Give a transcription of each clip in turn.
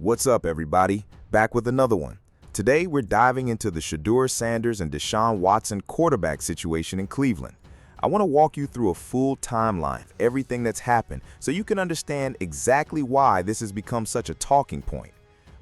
What's up, everybody? Back with another one. Today, we're diving into the Shedeur Sanders and Deshaun Watson quarterback situation in Cleveland. I want to walk you through a full timeline of everything that's happened so you can understand exactly why this has become such a talking point.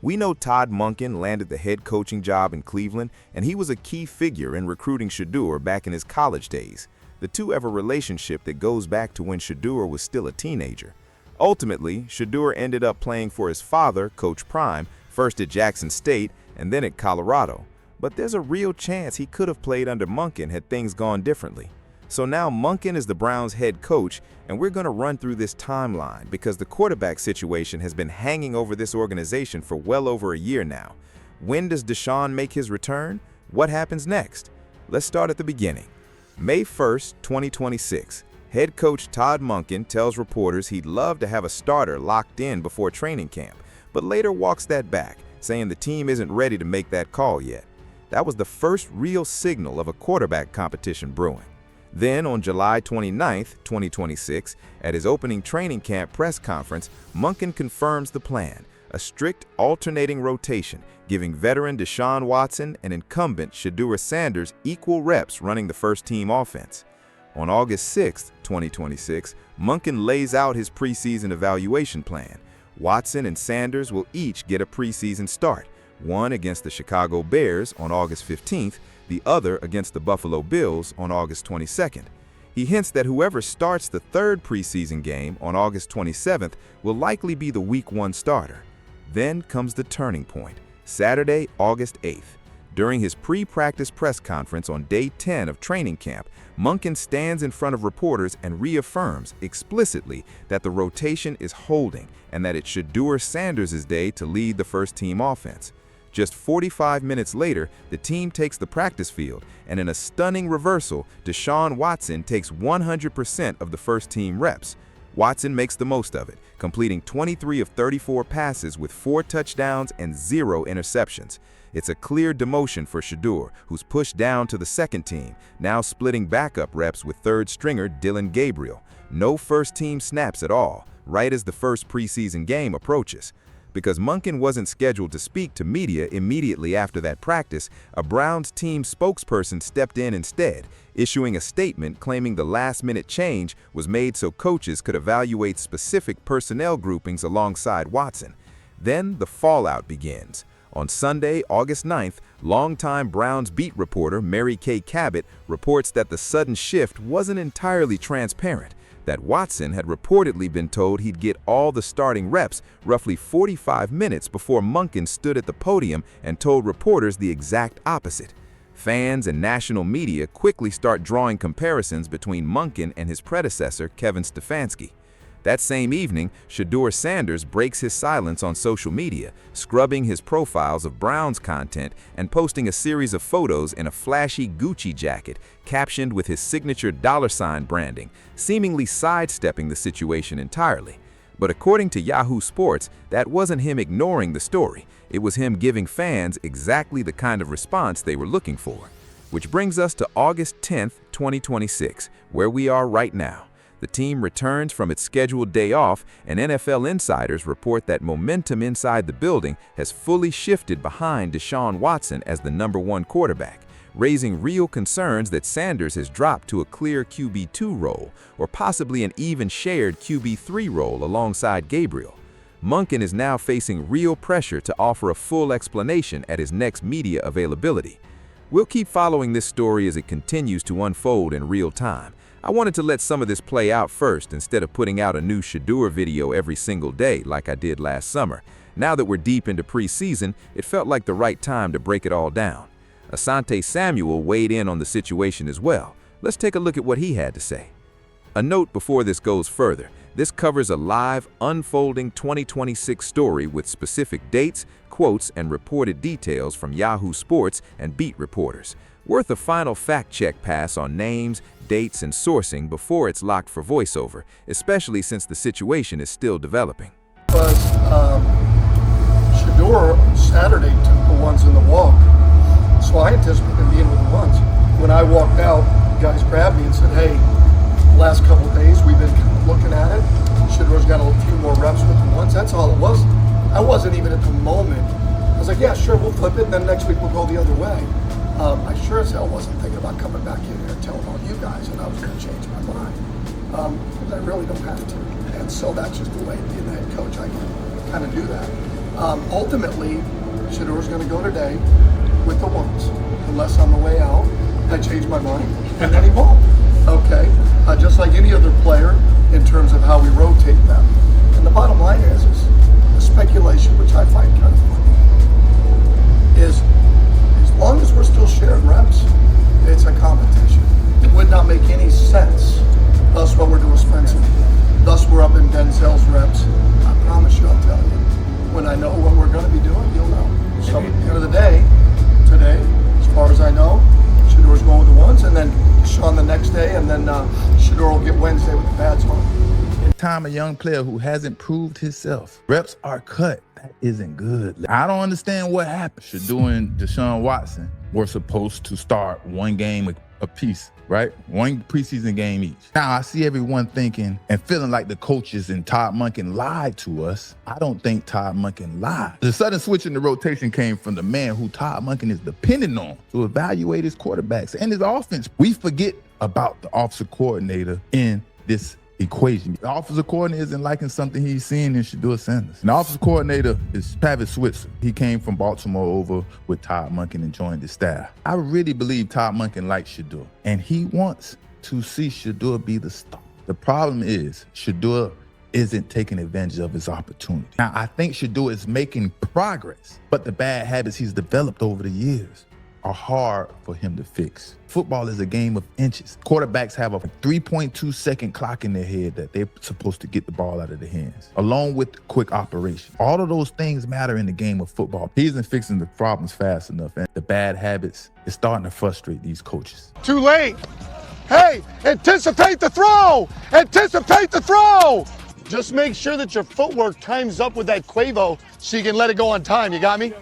We know Todd Monken landed the head coaching job in Cleveland, and he was a key figure in recruiting Shedeur back in his college days. The two have a relationship that goes back to when Shedeur was still a teenager. Ultimately, Shedeur ended up playing for his father, Coach Prime, first at Jackson State and then at Colorado. But there's a real chance he could have played under Monkin had things gone differently. So now Monkin is the Browns' head coach, and we're going to run through this timeline because the quarterback situation has been hanging over this organization for well over a year now. When does Deshaun make his return? What happens next? Let's start at the beginning. May 1st, 2026. Head coach Todd Monken tells reporters he'd love to have a starter locked in before training camp, but later walks that back, saying the team isn't ready to make that call yet. That was the first real signal of a quarterback competition brewing. Then on July 29th, 2026, at his opening training camp press conference, Monken confirms the plan, a strict alternating rotation, giving veteran Deshaun Watson and incumbent Shedeur Sanders equal reps running the first-team offense. On August 6, 2026, Monken lays out his preseason evaluation plan. Watson and Sanders will each get a preseason start, one against the Chicago Bears on August 15th, the other against the Buffalo Bills on August 22nd. He hints that whoever starts the third preseason game on August 27th will likely be the Week 1 starter. Then comes the turning point, Saturday, August 8th. During his pre-practice press conference on day 10 of training camp, Monken stands in front of reporters and reaffirms explicitly that the rotation is holding and that it's Shedeur Sanders' day to lead the first-team offense. Just 45 minutes later, the team takes the practice field, and in a stunning reversal, Deshaun Watson takes 100% of the first-team reps. Watson makes the most of it, completing 23 of 34 passes with 4 touchdowns and 0 interceptions. It's a clear demotion for Shedeur, who's pushed down to the second team, now splitting backup reps with third stringer Dillon Gabriel. No first-team snaps at all, right as the first preseason game approaches. Because Monken wasn't scheduled to speak to media immediately after that practice, a Browns team spokesperson stepped in instead, issuing a statement claiming the last-minute change was made so coaches could evaluate specific personnel groupings alongside Watson. Then the fallout begins. On Sunday, August 9th, longtime Browns beat reporter Mary Kay Cabot reports that the sudden shift wasn't entirely transparent, that Watson had reportedly been told he'd get all the starting reps roughly 45 minutes before Monken stood at the podium and told reporters the exact opposite. Fans and national media quickly start drawing comparisons between Monken and his predecessor, Kevin Stefanski. That same evening, Shedeur Sanders breaks his silence on social media, scrubbing his profiles of Browns content and posting a series of photos in a flashy Gucci jacket, captioned with his signature $ branding, seemingly sidestepping the situation entirely. But according to Yahoo Sports, that wasn't him ignoring the story. It was him giving fans exactly the kind of response they were looking for. Which brings us to August 10th, 2026, where we are right now. The team returns from its scheduled day off, and NFL insiders report that momentum inside the building has fully shifted behind Deshaun Watson as the #1 quarterback, raising real concerns that Sanders has dropped to a clear QB2 role, or possibly an even shared QB3 role alongside Gabriel. Monken is now facing real pressure to offer a full explanation at his next media availability. We'll keep following this story as it continues to unfold in real time. I wanted to let some of this play out first instead of putting out a new Shedeur video every single day like I did last summer. Now that we're deep into preseason, it felt like the right time to break it all down. Asante Samuel weighed in on the situation as well. Let's take a look at what he had to say. A note before this goes further. This covers a live, unfolding 2026 story with specific dates, quotes, and reported details from Yahoo Sports and beat reporters. Worth a final fact-check pass on names, dates, and sourcing before it's locked for voiceover, especially since the situation is still developing. Shedeur Saturday took the ones in the walk, so I anticipated him being with the ones. When I walked out, guys grabbed me and said, "Hey, last couple of days we've been looking at it. Shedeur's got a few more reps with the ones." That's all it was. I wasn't even took a moment. I was like, yeah, sure, we'll flip it, and then next week we'll go the other way. I sure as hell wasn't thinking about coming back in here and telling all you guys that I was going to change my mind. Because I really don't have to. And so that's just the way, being the head coach, I can kind of do that. Ultimately, Shedeur's going to go today with the ones, unless on the way out I change my mind, and then he won't. Okay, just like any other player in terms of how we rotate them. And the bottom line is the speculation, which I find kind of funny, is as long as we're still sharing reps, it's a competition. It would not make any sense, thus what we're doing Spencer, thus we're up in Denzel's reps. I promise you, I'll tell you, when I know what we're going to be doing, you'll know. So at the end of the day, today, as far as I know, Shedeur's going with the ones, and then Sean the next day, and then Shedeur will get Wednesday with the pads on. Time a young player who hasn't proved himself, reps are cut. That isn't good. I don't understand what happened. Shedeur and Deshaun Watson were supposed to start one game apiece, right? One preseason game each. Now I see everyone thinking and feeling like the coaches and Todd Monken lied to us. I don't think Todd Monken lied. The sudden switch in the rotation came from the man who Todd Monken is dependent on to evaluate his quarterbacks and his offense. We forget about the offensive coordinator in this equation. The offensive coordinator isn't liking something he's seeing in Shedeur Sanders. And the offensive coordinator is Pavitt Switzer. He came from Baltimore over with Todd Monken and joined the staff. I really believe Todd Monken likes Shedeur, and he wants to see Shedeur be the star. The problem is Shedeur isn't taking advantage of his opportunity. Now, I think Shedeur is making progress, but the bad habits he's developed over the years are hard for him to fix. Football is a game of inches. Quarterbacks have a 3.2 second clock in their head that they're supposed to get the ball out of their hands, along with quick operation. All of those things matter in the game of football. He isn't fixing the problems fast enough, and the bad habits is starting to frustrate these coaches. Too late. Hey, anticipate the throw! Anticipate the throw! Just make sure that your footwork times up with that Quavo so you can let it go on time, you got me?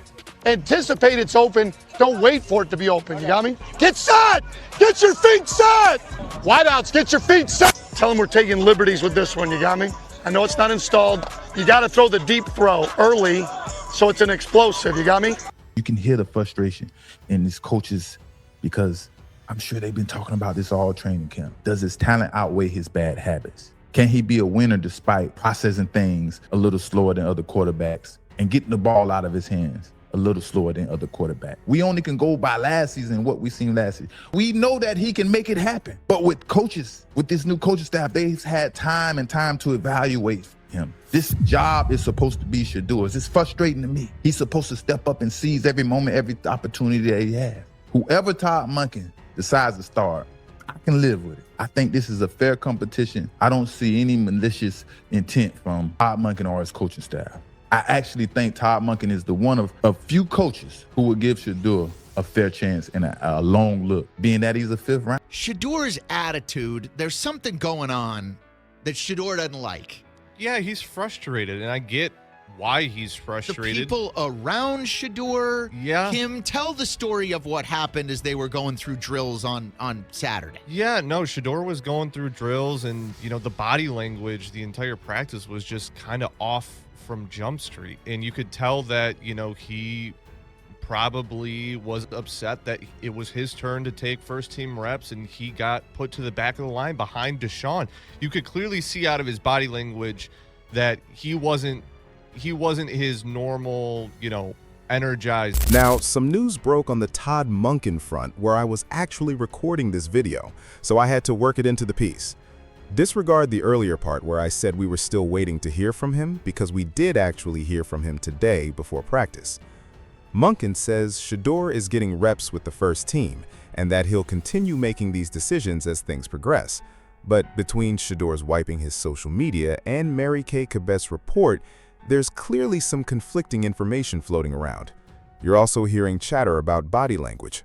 Anticipate it's open. Don't wait for it to be open. You got me? Get set! Get your feet set! Wideouts, get your feet set! Tell them we're taking liberties with this one. You got me? I know it's not installed. You got to throw the deep throw early so it's an explosive. You got me? You can hear the frustration in these coaches because I'm sure they've been talking about this all training camp. Does his talent outweigh his bad habits? Can he be a winner despite processing things a little slower than other quarterbacks and getting the ball out of his hands a little slower than other quarterbacks? We only can go by last season, what we seen last season. We know that he can make it happen. But with coaches, with this new coaching staff, they've had time to evaluate him. This job is supposed to be Shedeur's. It's frustrating to me. He's supposed to step up and seize every moment, every opportunity that he has. Whoever Todd Monken decides to start, I can live with it. I think this is a fair competition. I don't see any malicious intent from Todd Monken or his coaching staff. I actually think Todd Monken is the one of a few coaches who would give Shedeur a fair chance and a long look, being that he's a fifth round. Shedeur's attitude, there's something going on that Shedeur doesn't like. Yeah, he's frustrated, and I get why he's The frustrated. people around Shedeur, Yeah. him, tell the story of what happened as they were going through drills on Saturday. Yeah, no, Shedeur was going through drills, and, the body language, the entire practice was just kind of off from Jump Street. And you could tell that, he probably was upset that it was his turn to take first team reps and he got put to the back of the line behind Deshaun. You could clearly see out of his body language that he wasn't his normal, energized. Now, some news broke on the Todd Monken front where I was actually recording this video, so I had to work it into the piece. Disregard the earlier part where I said we were still waiting to hear from him, because we did actually hear from him today before practice. Monkin says Shedeur is getting reps with the first team and that he'll continue making these decisions as things progress. But between Shedeur's wiping his social media and Mary Kay Cabest's report, there's clearly some conflicting information floating around. You're also hearing chatter about body language.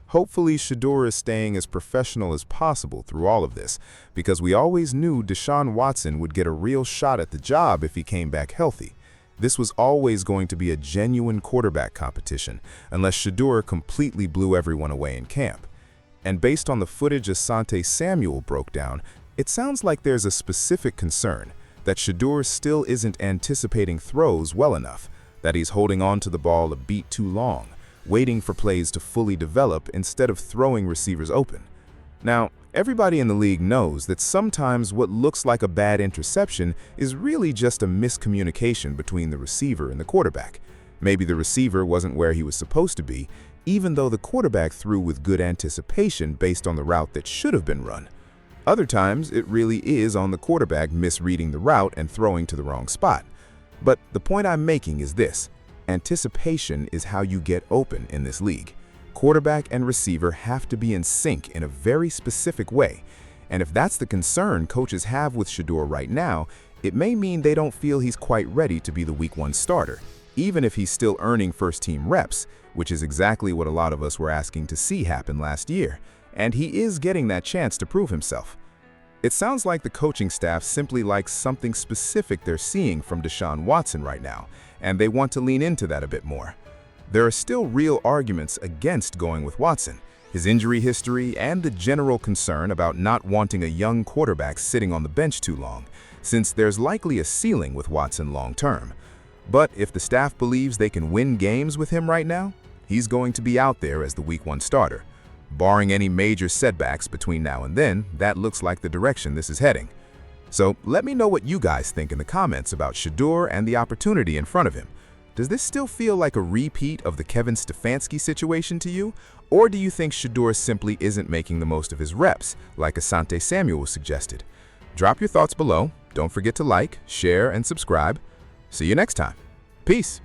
Hopefully, Shedeur is staying as professional as possible through all of this, because we always knew Deshaun Watson would get a real shot at the job if he came back healthy. This was always going to be a genuine quarterback competition, unless Shedeur completely blew everyone away in camp. And based on the footage Asante Samuel broke down, it sounds like there's a specific concern that Shedeur still isn't anticipating throws well enough, that he's holding on to the ball a beat too long, waiting for plays to fully develop instead of throwing receivers open. Now, everybody in the league knows that sometimes what looks like a bad interception is really just a miscommunication between the receiver and the quarterback. Maybe the receiver wasn't where he was supposed to be, even though the quarterback threw with good anticipation based on the route that should have been run. Other times, it really is on the quarterback misreading the route and throwing to the wrong spot. But the point I'm making is this: anticipation is how you get open in this league. Quarterback and receiver have to be in sync in a very specific way. And if that's the concern coaches have with Shedeur right now, it may mean they don't feel he's quite ready to be the Week 1 starter, even if he's still earning first-team reps, which is exactly what a lot of us were asking to see happen last year. And he is getting that chance to prove himself. It sounds like the coaching staff simply likes something specific they're seeing from Deshaun Watson right now, and they want to lean into that a bit more. There are still real arguments against going with Watson, his injury history, and the general concern about not wanting a young quarterback sitting on the bench too long, since there's likely a ceiling with Watson long-term. But if the staff believes they can win games with him right now, he's going to be out there as the Week 1 starter. Barring any major setbacks between now and then, that looks like the direction this is heading. So let me know what you guys think in the comments about Shedeur and the opportunity in front of him. Does this still feel like a repeat of the Kevin Stefanski situation to you? Or do you think Shedeur simply isn't making the most of his reps, like Asante Samuel suggested? Drop your thoughts below. Don't forget to like, share, and subscribe. See you next time. Peace.